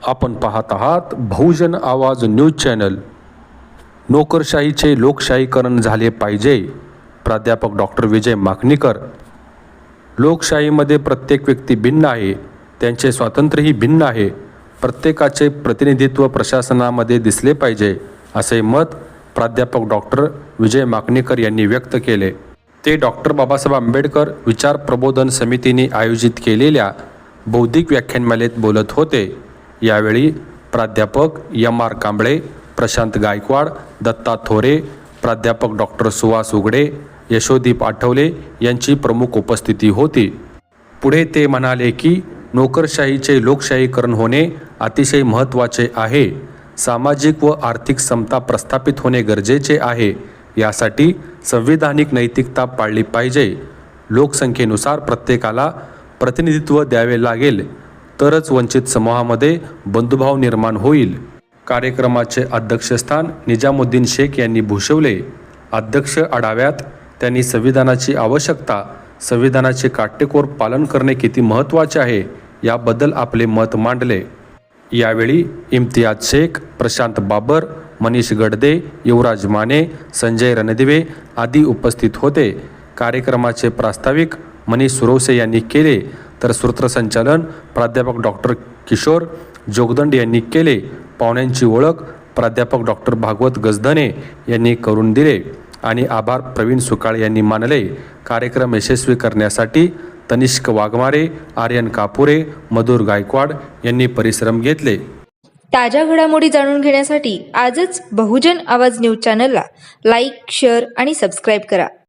आपण पाहत आहात बहुजन आवाज न्यूज चॅनल। नोकरशाहीचे लोकशाहीकरण झाले पाहिजे, प्राध्यापक डॉक्टर विजय माकणीकर। लोकशाहीमध्ये प्रत्येक व्यक्ती भिन्न आहे, त्यांचे स्वातंत्र्यही भिन्न आहे। प्रत्येकाचे प्रतिनिधित्व प्रशासनामध्ये दिसले पाहिजे, असे मत प्राध्यापक डॉक्टर विजय माकणीकर यांनी व्यक्त केले। ते डॉक्टर बाबासाहेब आंबेडकर विचार प्रबोधन समितीने आयोजित केलेल्या बौद्धिक व्याख्यानमालेत बोलत होते। यावेळी प्राध्यापक एम.आर. कांबळे, प्रशांत गायकवाड, दत्ता थोरे, प्राध्यापक डॉक्टर सुहास उघडे, यशोदीप आठवले यांची प्रमुख उपस्थिती होती। पुढे ते म्हणाले की नोकरशाहीचे लोकशाहीकरण होणे अतिशय महत्त्वाचे आहे। सामाजिक व आर्थिक समता प्रस्थापित होणे गरजेचे आहे। यासाठी संविधानिक नैतिकता पाळली पाहिजे। लोकसंख्येनुसार प्रत्येकाला प्रतिनिधित्व द्यावे लागेल, तरच वंचित समूहामध्ये बंधुभाव निर्माण होईल। कार्यक्रमाचे अध्यक्षस्थान निजामुद्दीन शेख यांनी भूषवले। अध्यक्ष आढाव्यात त्यांनी संविधानाची आवश्यकता, संविधानाचे काटेकोर पालन करणे किती महत्त्वाचे आहे याबद्दल आपले मत मांडले। यावेळी इम्तियाज शेख, प्रशांत बाबर, मनीष गडदे, युवराज माने, संजय रणदिवे आदी उपस्थित होते। कार्यक्रमाचे प्रास्ताविक मनीष सुरवसे यांनी केले, तर सूत्रसंचालन प्राध्यापक डॉक्टर किशोर जोगदंड यांनी केले। पाहुण्यांची ओळख प्राध्यापक डॉक्टर भागवत गजधने यांनी करून दिले आणि आभार प्रवीण सुकाळ यांनी मानले। कार्यक्रम यशस्वी करण्यासाठी तनिष्क वाघमारे, आर्यन कापुरे, मधुर गायकवाड यांनी परिश्रम घेतले। ताज्या घडामोडी जाणून घेण्यासाठी आजच बहुजन आवाज न्यूज चॅनलला लाईक, शेअर आणि सबस्क्राईब करा।